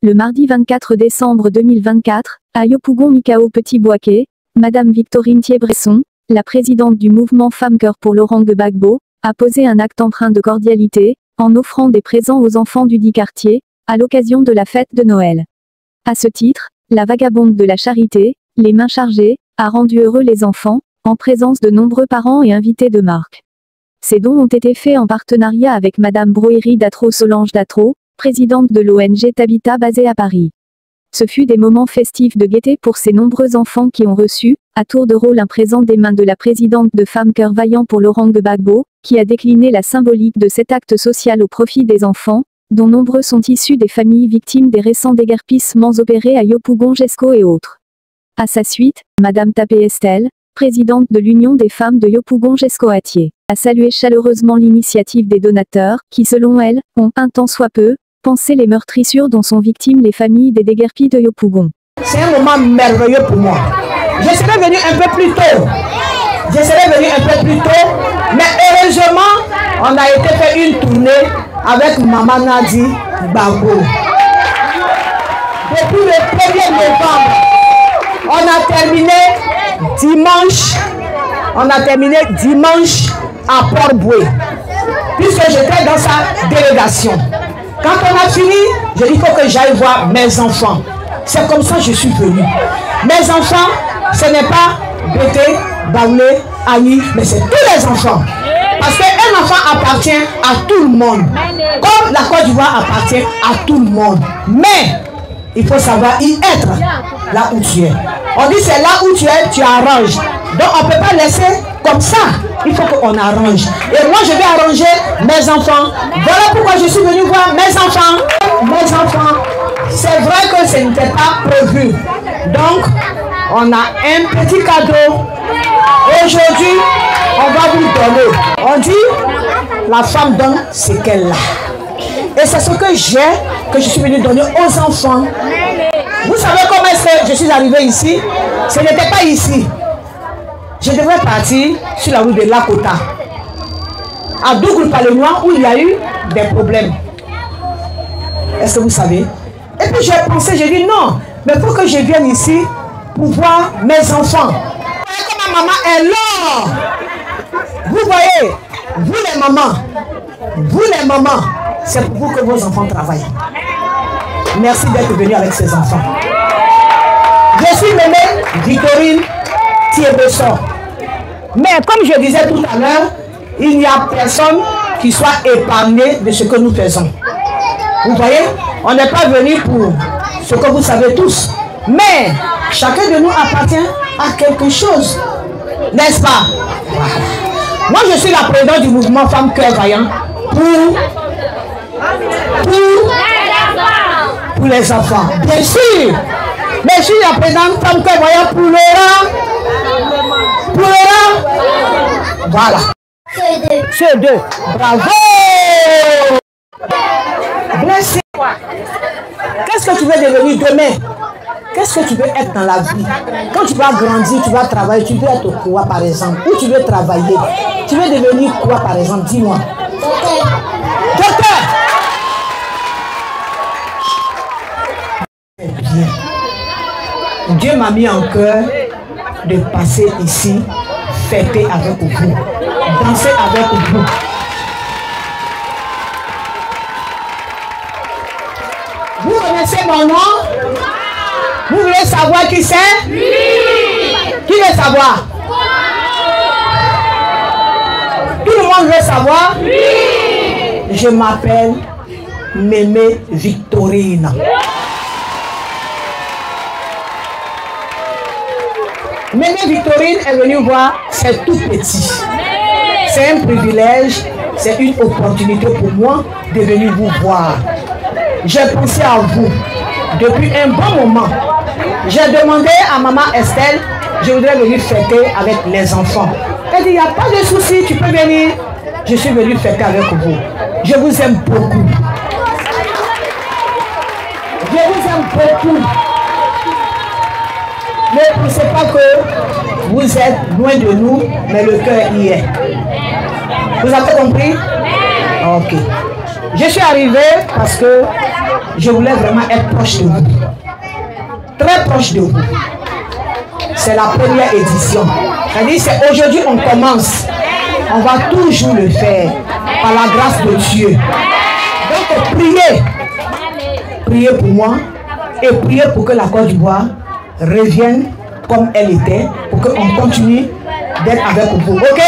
le mardi 24 décembre 2024, à Yopougon-Mikao Petit-Boaké, Madame Victorine Thier-Bresson, la présidente du mouvement Femmes Cœur pour Laurent Gbagbo, a posé un acte empreint de cordialité, en offrant des présents aux enfants du dit quartier, à l'occasion de la fête de Noël. À ce titre, la vagabonde de la charité, les mains chargées, a rendu heureux les enfants, en présence de nombreux parents et invités de marque. Ces dons ont été faits en partenariat avec Madame Broéry Datro Solange Datro, présidente de l'ONG Tabita basée à Paris. Ce fut des moments festifs de gaieté pour ces nombreux enfants qui ont reçu, à tour de rôle un présent des mains de la présidente de Femmes Cœur Vaillant pour Laurent Gbagbo, qui a décliné la symbolique de cet acte social au profit des enfants, dont nombreux sont issus des familles victimes des récents déguerpissements opérés à Yopougon-Jesco et autres. À sa suite, Madame Tapé Estelle, présidente de l'Union des femmes de Yopougon-Jesco-Atier, a salué chaleureusement l'initiative des donateurs, qui selon elle, ont, un tant soit peu, pensé les meurtrissures dont sont victimes les familles des déguerpis de Yopougon. C'est un moment merveilleux pour moi. Je serais venu un peu plus tôt. Mais heureusement, on a été fait une tournée avec Maman Nadi Gbagbo. Depuis le 1er novembre, on a terminé dimanche à Port-Boué, puisque j'étais dans sa délégation. Quand on a fini, j'ai dit il faut que j'aille voir mes enfants. C'est comme ça que je suis venu. Mes enfants, ce n'est pas Bété, Baoulé, Annie, mais c'est tous les enfants. Parce qu'un enfant appartient à tout le monde. Comme la Côte d'Ivoire appartient à tout le monde. Mais il faut savoir y être là où tu es. On dit c'est là où tu es, tu arranges. Donc on ne peut pas laisser comme ça. Il faut qu'on arrange. Et moi je vais arranger mes enfants. Voilà pourquoi je suis venu voir mes enfants. Mes enfants, c'est vrai que ce n'était pas prévu. Donc on a un petit cadeau. Aujourd'hui, on va vous donner. On dit, la femme donne ce qu'elle a. Et c'est ce que j'ai, que je suis venu donner aux enfants. Vous savez comment est-ce que je suis arrivé ici? Ce n'était pas ici. Je devrais partir sur la route de Lakota, à Dougoul-Palenois, où il y a eu des problèmes. Est-ce que vous savez? Et puis j'ai pensé, j'ai dit non, mais il faut que je vienne ici pour voir mes enfants. Vous voyez comment maman est là. Vous voyez, vous les mamans, c'est pour vous que vos enfants travaillent. Merci d'être venu avec ces enfants. Je suis Mémé Victorine Thier-Bresson. Mais comme je disais tout à l'heure, il n'y a personne qui soit épargné de ce que nous faisons. Vous voyez, on n'est pas venu pour ce que vous savez tous. Mais chacun de nous appartient à quelque chose. N'est-ce pas? Moi, je suis la présidente du mouvement Femmes Cœur Vaillant pour les enfants. Bien sûr. Mais je suis la présidente Femmes Cœur Vaillant pour Laurent. Voilà. C'est deux. Bravo. Blessé. Qu'est-ce que tu veux devenir demain? Qu'est-ce que tu veux être dans la vie? Quand tu vas grandir, tu vas travailler, tu veux être quoi par exemple? Où tu veux travailler? Tu veux devenir quoi par exemple? Dis-moi. Docteur. Bien. Dieu m'a mis en cœur de passer ici, fêter avec vous, danser avec vous. Vous connaissez mon nom? Vous voulez savoir qui c'est? Oui. Qui veut savoir? Tout le monde veut savoir? Oui. Je m'appelle Mémé Victorine. Mémé Victorine est venue voir, c'est tout petit. C'est un privilège, c'est une opportunité pour moi de venir vous voir. J'ai pensé à vous depuis un bon moment. J'ai demandé à maman Estelle, je voudrais venir fêter avec les enfants. Elle dit, il n'y a pas de souci, tu peux venir. Je suis venue fêter avec vous. Je vous aime beaucoup. Je vous aime beaucoup. Ne pensez pas que vous êtes loin de nous, mais le cœur y est. Vous avez compris? Ok. Je suis arrivé parce que je voulais vraiment être proche de vous. Très proche de vous. C'est la première édition. C'est-à-dire, c'est aujourd'hui on commence. On va toujours le faire par la grâce de Dieu. Donc priez. Priez pour moi et priez pour que la Côte d'Ivoire revienne comme elle était, pour qu'on continue d'être avec vous. Ok?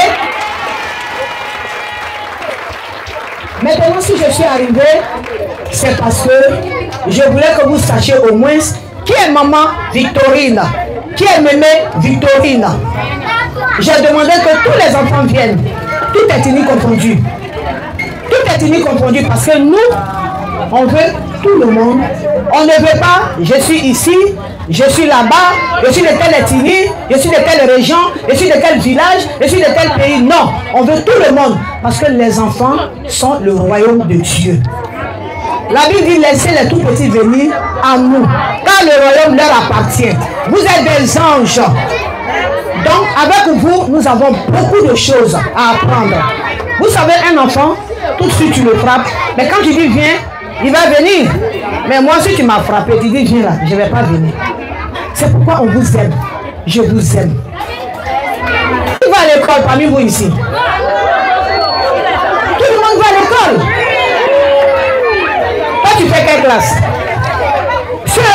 Maintenant, si je suis arrivé, c'est parce que je voulais que vous sachiez au moins qui est maman Victorine, qui est mémé Victorine. J'ai demandé que tous les enfants viennent. Tout est ethnie confondu. Tout est ethnie confondu parce que nous, on veut tout le monde. On ne veut pas, je suis ici, je suis là-bas, je suis de telle ethnie, je suis de telle région, je suis de tel village, je suis de tel pays. Non, on veut tout le monde parce que les enfants sont le royaume de Dieu. La Bible dit laissez les tout petits venir à nous, car le royaume leur appartient. Vous êtes des anges. Donc avec vous, nous avons beaucoup de choses à apprendre. Vous savez, un enfant, tout de suite tu le frappes, mais quand tu dis viens, il va venir. Mais moi, si tu m'as frappé, tu dis viens là, je ne vais pas venir. C'est pourquoi on vous aime. Je vous aime. Qui va à l'école parmi vous ici? Tout le monde va à l'école. Toi, tu fais quelle classe? Sur 1.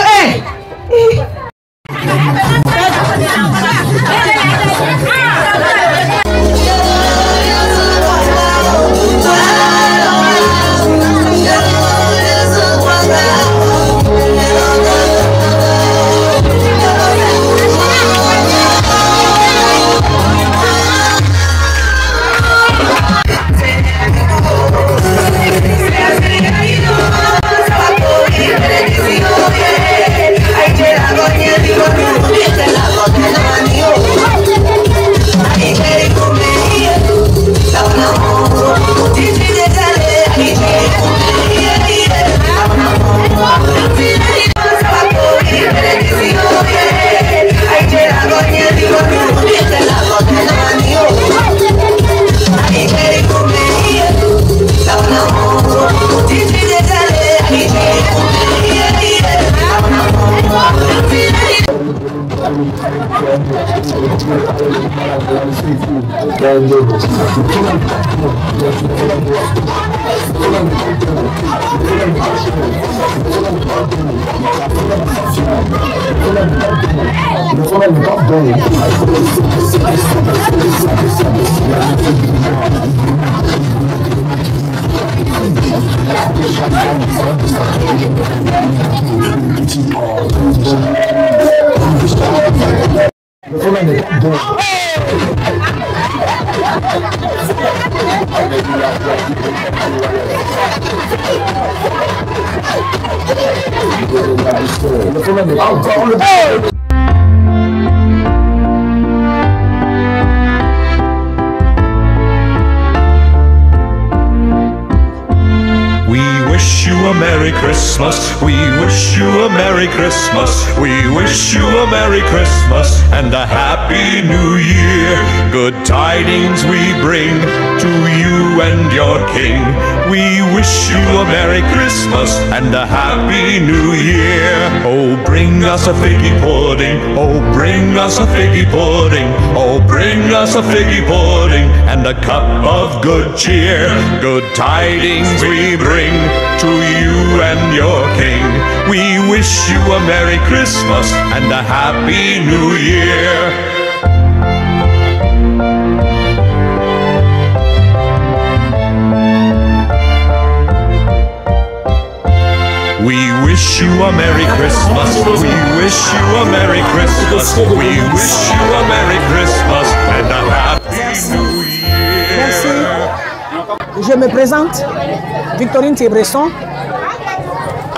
We wish you a Merry Christmas. We wish you a Merry Christmas. We wish you a Merry Christmas and a Happy New Year. Good tidings we bring to you and your King. We wish you a Merry Christmas and a Happy New Year. Oh, bring us a figgy pudding. Oh, bring us a figgy pudding. Oh, bring us a figgy pudding and a cup of good cheer. Good tidings we bring to you and your King. We wish you a Merry Christmas and a Happy New Year. We wish you a Merry Christmas. We wish you a Merry Christmas. We wish you a Merry Christmas and a Happy New Year. Merci. Je me présente, Victorine Thiebresson.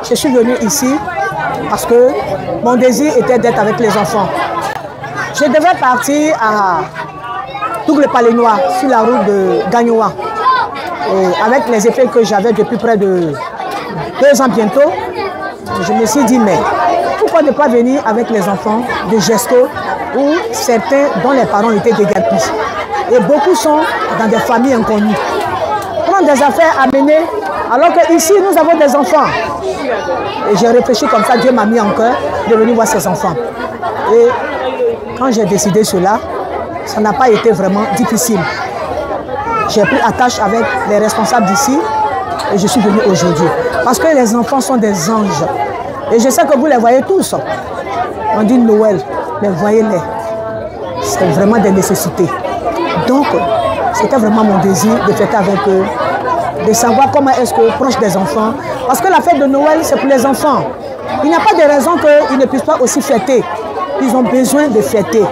Je suis venue ici parce que mon désir était d'être avec les enfants. Je devais partir à Tougle-Palénois sur la route de Gagnoa. Avec les effets que j'avais depuis près de 2 ans bientôt, je me suis dit, mais pourquoi ne pas venir avec les enfants de Gesto où certains dont les parents étaient déguerpis. Et beaucoup sont dans des familles inconnues. Prendre des affaires, amener Alors qu'ici, nous avons des enfants. Et j'ai réfléchi comme ça, Dieu m'a mis en cœur de venir voir ses enfants. Et quand j'ai décidé cela, ça n'a pas été vraiment difficile. J'ai pris attache avec les responsables d'ici et je suis venu aujourd'hui. Parce que les enfants sont des anges. Et je sais que vous les voyez tous. On dit Noël, mais voyez-les. C'est vraiment des nécessités. Donc, c'était vraiment mon désir de fêter avec eux, de savoir comment est-ce que proche des enfants. Parce que la fête de Noël, c'est pour les enfants. Il n'y a pas de raison qu'ils ne puissent pas aussi fêter. Ils ont besoin de fêter.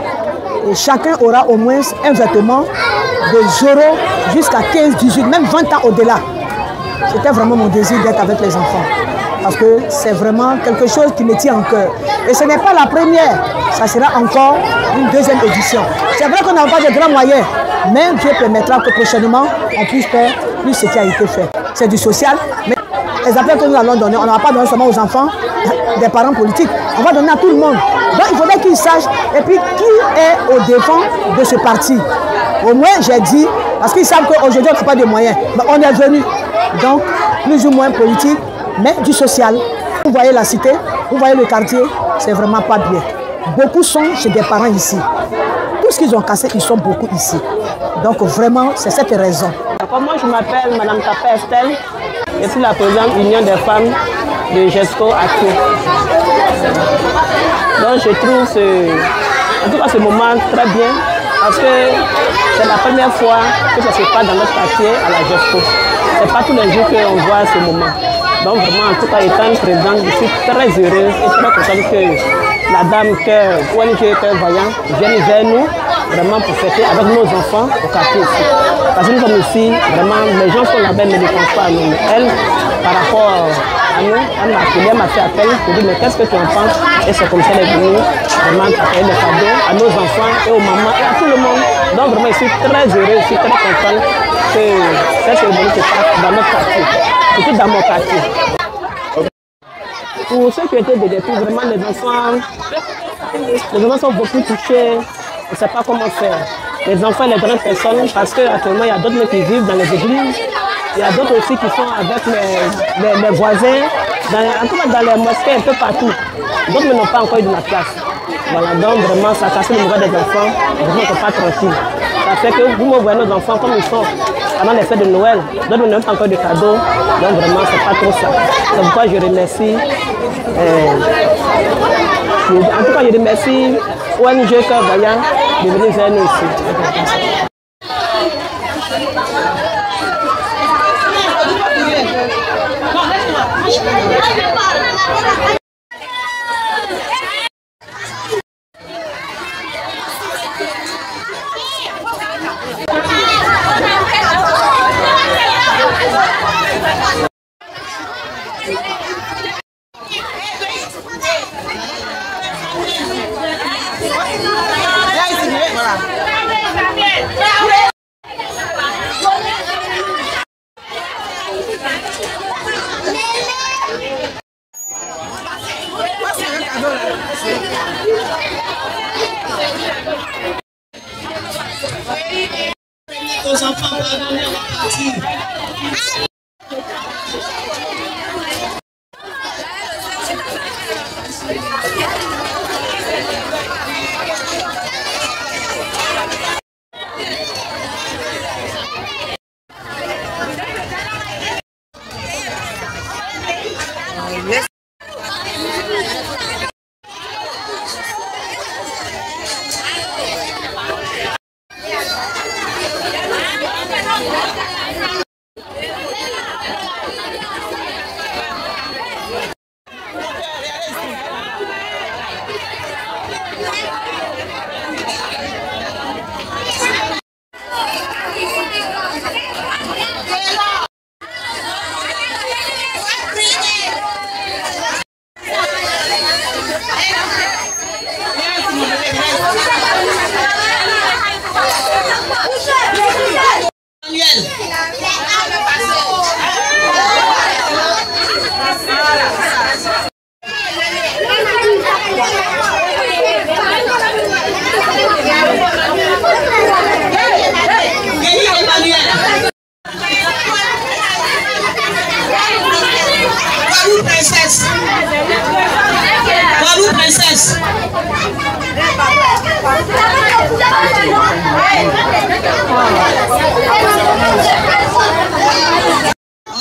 Et chacun aura au moins un vêtement de 0 jusqu'à 15, 18, même 20 ans au-delà. C'était vraiment mon désir d'être avec les enfants. Parce que c'est vraiment quelque chose qui me tient en cœur. Et ce n'est pas la première, ça sera encore une deuxième édition. C'est vrai qu'on n'a pas de grands moyens, mais Dieu permettra que prochainement, on puisse faire plus ce qui a été fait. C'est du social, mais les appels que nous allons donner, on ne va pas donner seulement aux enfants des parents politiques, on va donner à tout le monde. Donc il faudrait qu'ils sachent, et puis qui est au devant de ce parti. Au moins j'ai dit, parce qu'ils savent qu'aujourd'hui on n'a pas de moyens, mais on est venu. Donc plus ou moins politique, mais du social. Vous voyez la cité, vous voyez le quartier, c'est vraiment pas bien. Beaucoup sont chez des parents ici. Tout ce qu'ils ont cassé, ils sont beaucoup ici. Donc vraiment, c'est cette raison. Moi, je m'appelle Mme Tapé Estelle. Je suis la présidente Union des femmes de GESCO à Tours. Donc je trouve en tout cas ce moment très bien parce que c'est la première fois que ça se passe dans notre quartier à la GESCO. Ce n'est pas tous les jours qu'on voit ce moment. Donc vraiment, en tout cas, étant une présidente, je suis très heureuse et très contente que la dame ONG Cœur Vaillant vienne vers nous vraiment pour fêter avec nos enfants au quartier ici. Parce que nous sommes ici, vraiment, les gens sont là-bas ne dépensent pas à nous. Elle, par rapport à nous, elle m'a fait appel pour dire mais qu'est-ce que tu en penses? Et c'est comme ça qu'elle est venue vraiment apporter des cadeaux à nos enfants et aux mamans et à tout le monde. Donc vraiment, je suis très heureuse, je suis très contente que cette cérémonie se passe dans notre quartier, surtout dans mon quartier. Pour ceux qui étaient des défis, vraiment les enfants sont beaucoup touchés, on ne sait pas comment faire. Les enfants et les grandes personnes, parce qu'actuellement il y a d'autres qui vivent dans les églises, il y a d'autres aussi qui sont avec les voisins, en tout cas dans les mosquées, un peu partout. D'autres n'ont pas encore eu de la place. Voilà, donc vraiment ça casse le moral des enfants, vraiment ils ne sont pas tranquilles. Ça fait que vous me voyez nos enfants comme ils sont pendant les fêtes de Noël, d'autres n'ont pas encore de cadeaux, donc vraiment c'est pas trop ça. C'est pourquoi je remercie, en tout cas je remercie ONG Cœur Vaillant de venir vers nous ici. Aux enfants partis.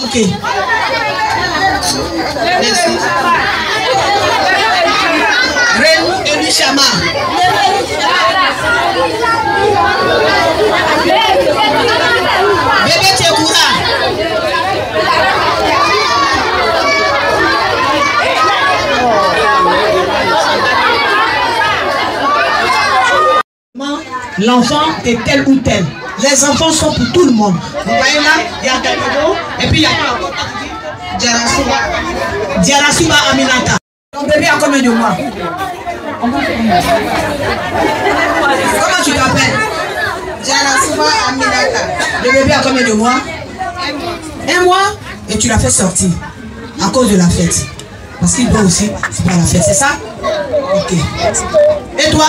Ok. Merci. Reine Eluchama. Bébé Tchekoura. L'enfant est tel ou tel. Les enfants sont pour tout le monde. Vous voyez là, il y a Kalego, et puis il y a Diarasuba Aminata. Ton bébé a combien de mois? Comment tu t'appelles? Diarasuba Aminata. Le bébé a combien de mois? 1 mois. Et tu l'as fait sortir à cause de la fête. Parce qu'il doit aussi, c'est pas la fête, c'est ça? Ok. Et toi?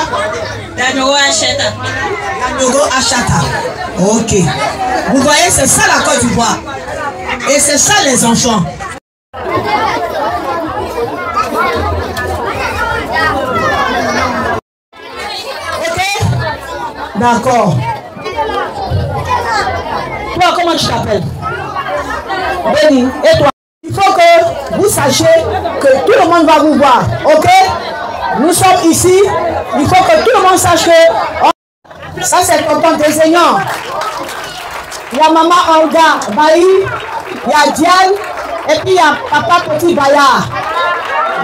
Danyogo Achata. Danyogo Achata. Ok. Vous voyez, c'est ça la Côte d'Ivoire. Et c'est ça les enfants. Ok? D'accord. Toi, comment tu t'appelles? Béni. Et toi? Il faut que vous sachiez que tout le monde va vous voir. Ok? Nous sommes ici. Il faut que tout le monde sache que ça c'est ton compte enseignant. Il y a maman Olga Baï, il y a Diane et puis il y a papa Petit Bayard.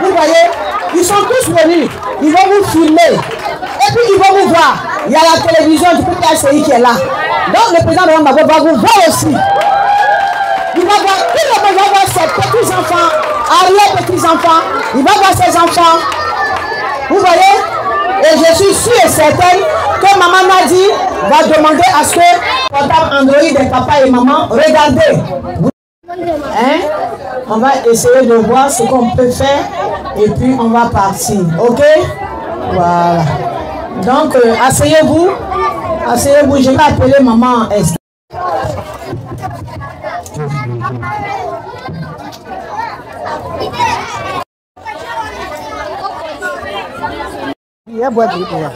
Vous voyez? Ils sont tous venus. Ils vont vous filmer. Et puis ils vont vous voir. Il y a la télévision du PPACI qui est là. Donc le président de Rwanda va vous voir aussi. Il va voir, tout le monde va voir ses petits-enfants, arrière-petits-enfants. Il va voir ses enfants. Vous voyez? Et je suis sûre et certaine que maman Nadi va demander à ce que portable Android et papa et maman, regardez. Hein? On va essayer de voir ce qu'on peut faire et puis on va partir. Ok? Voilà. Donc, asseyez-vous. Asseyez-vous. Je vais appeler maman Esther. Il y a boîte de quoi?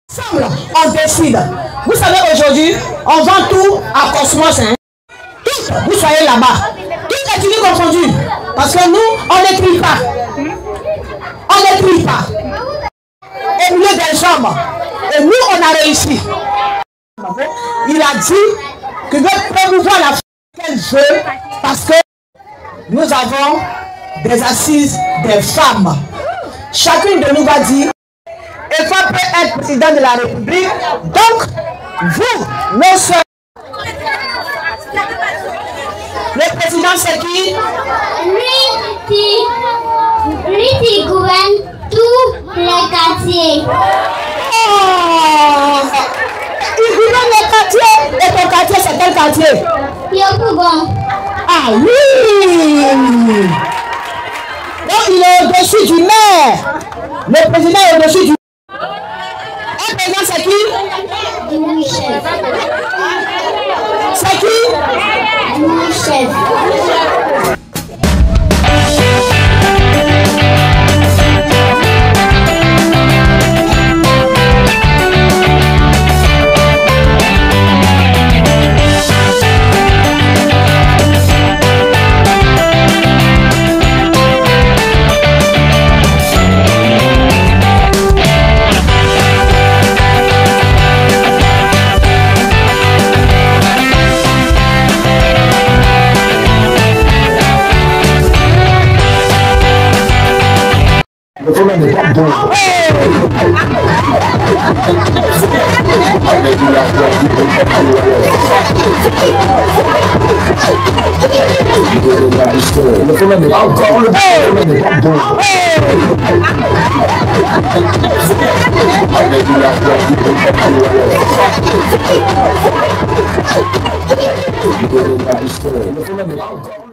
Ensemble, on décide. Vous savez, aujourd'hui, on vend tout à Cosmos. Hein? Tout, vous soyez là-bas. Tout est fini confondu. Parce que nous, on n'écrit pas. On n'écrit pas. Au milieu des hommes. Et nous, on a réussi. Il a dit qu'il veut promouvoir la femme qu'elle veut parce que nous avons des assises des femmes. Chacune de nous va dire et femme peut être président de la République. Donc, vous, nos soeurs, le président c'est qui? Lui qui gouverne tous les quartiers. Oh, il gouverne les quartiers. Et ton quartier, c'est quel quartier? Yopougon. Ah oui. Donc, il est au-dessus du maire. Le président est au-dessus du maire. Un président, c'est qui? Du chef. C'est qui? Du chef. Le problème n'est pas bon. Le problème n'est pas encore le problème n'est pas bon. Le problème n'est pas encore